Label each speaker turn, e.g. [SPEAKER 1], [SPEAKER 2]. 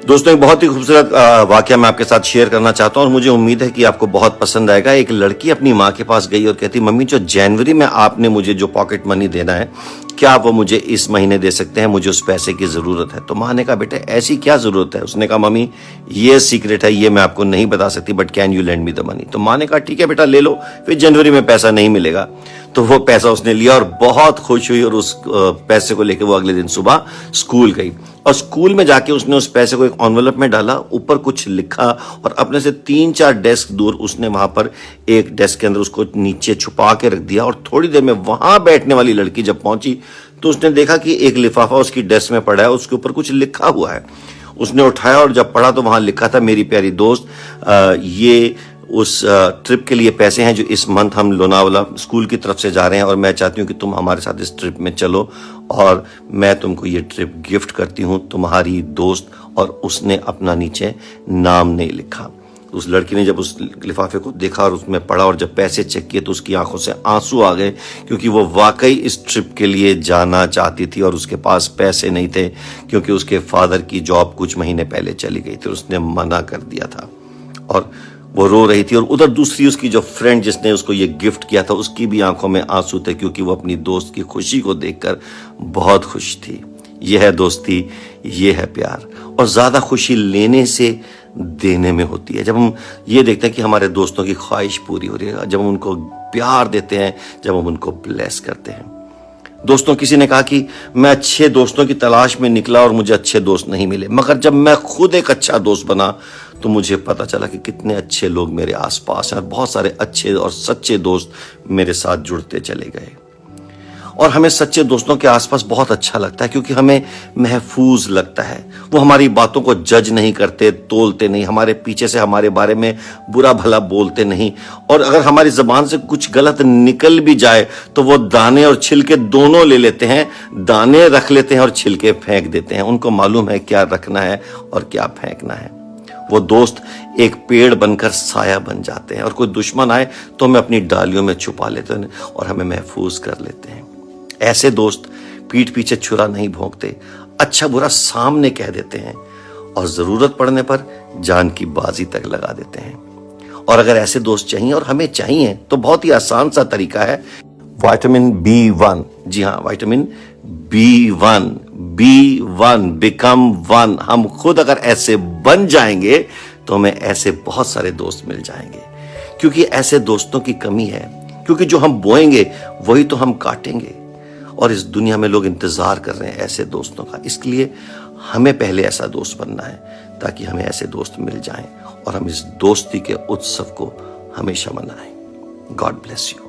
[SPEAKER 1] दोस्तों, एक बहुत ही खूबसूरत वाकया मैं आपके साथ शेयर करना चाहता हूँ और मुझे उम्मीद है कि आपको बहुत पसंद आएगा। एक लड़की अपनी माँ के पास गई और कहती, मम्मी जो जनवरी में आपने मुझे जो पॉकेट मनी देना है, क्या आप वो मुझे इस महीने दे सकते हैं? मुझे उस पैसे की ज़रूरत है। तो माँ ने कहा, बेटे ऐसी क्या ज़रूरत है? उसने कहा, मम्मी ये सीक्रेट है, ये मैं आपको नहीं बता सकती, but can you lend me the money? तो माँ ने कहा, ठीक है बेटा, ले लो, फिर जनवरी में पैसा नहीं मिलेगा। तो वो पैसा उसने लिया और बहुत खुश हुई और उस पैसे को लेकर वो अगले दिन सुबह स्कूल गई और स्कूल में जाके उसने उस पैसे को एक एनवेलप में डाला, ऊपर कुछ लिखा और अपने से 3-4 डेस्क दूर उसने वहां पर एक डेस्क के अंदर उसको नीचे छुपा के रख दिया। और थोड़ी देर में वहां बैठने वाली लड़की जब पहुंची तो उसने देखा कि एक लिफाफा उसकी डेस्क में पड़ा है, उसके ऊपर कुछ लिखा हुआ है। उसने उठाया और जब पढ़ा तो वहां लिखा था, मेरी प्यारी दोस्त, ये उस ट्रिप के लिए पैसे हैं जो इस मंथ हम लोनावाला स्कूल की तरफ से जा रहे हैं और मैं चाहती हूँ कि तुम हमारे साथ इस ट्रिप में चलो और मैं तुमको ये ट्रिप गिफ्ट करती हूँ, तुम्हारी दोस्त। और उसने अपना नीचे नाम नहीं लिखा। उस लड़की ने जब उस लिफाफे को देखा और उसमें पढ़ा और जब पैसे चेक किए तो उसकी आंखों से आंसू आ गए, क्योंकि वो वाकई इस ट्रिप के लिए जाना चाहती थी और उसके पास पैसे नहीं थे, क्योंकि उसके फादर की जॉब कुछ महीने पहले चली गई थी और उसने मना कर दिया था। और वो रो रही थी और उधर दूसरी उसकी जो फ्रेंड जिसने उसको ये गिफ्ट किया था, उसकी भी आंखों में आंसू थे, क्योंकि वो अपनी दोस्त की खुशी को देखकर बहुत खुश थी। यह है दोस्ती, ये है प्यार। और ज्यादा खुशी लेने से देने में होती है। जब हम ये देखते हैं कि हमारे दोस्तों की ख्वाहिश पूरी हो रही है, जब हम उनको प्यार देते हैं, जब हम उनको ब्लेस करते हैं। दोस्तों, किसी ने कहा कि मैं अच्छे दोस्तों की तलाश में निकला और मुझे अच्छे दोस्त नहीं मिले, मगर जब मैं खुद एक अच्छा दोस्त बना तो मुझे पता चला कि कितने अच्छे लोग मेरे आसपास हैं और बहुत सारे अच्छे और सच्चे दोस्त मेरे साथ जुड़ते चले गए। और हमें सच्चे दोस्तों के आसपास बहुत अच्छा लगता है, क्योंकि हमें महफूज लगता है। वो हमारी बातों को जज नहीं करते, तोलते नहीं, हमारे पीछे से हमारे बारे में बुरा भला बोलते नहीं। और अगर हमारी जबान से कुछ गलत निकल भी जाए तो वो दाने और छिलके दोनों ले लेते हैं, दाने रख लेते हैं और छिलके फेंक देते हैं। उनको मालूम है क्या रखना है और क्या फेंकना है। वो दोस्त एक पेड़ बनकर साया बन जाते हैं और कोई दुश्मन आए तो हमें अपनी डालियों में छुपा लेते हैं और हमें महफूज कर लेते हैं। ऐसे दोस्त पीठ पीछे छुरा नहीं भोंकते, अच्छा बुरा सामने कह देते हैं और जरूरत पड़ने पर जान की बाजी तक लगा देते हैं। और अगर ऐसे दोस्त चाहिए और हमें चाहिए तो बहुत ही आसान सा तरीका है, विटामिन B1। जी हाँ, विटामिन B1, बिकम वन। हम खुद अगर ऐसे बन जाएंगे तो हमें ऐसे बहुत सारे दोस्त मिल जाएंगे, क्योंकि ऐसे दोस्तों की कमी है। क्योंकि जो हम बोएंगे वही तो हम काटेंगे और इस दुनिया में लोग इंतजार कर रहे हैं ऐसे दोस्तों का। इसलिए हमें पहले ऐसा दोस्त बनना है ताकि हमें ऐसे दोस्त मिल जाएं और हम इस दोस्ती के उत्सव को हमेशा मनाएं। God bless you.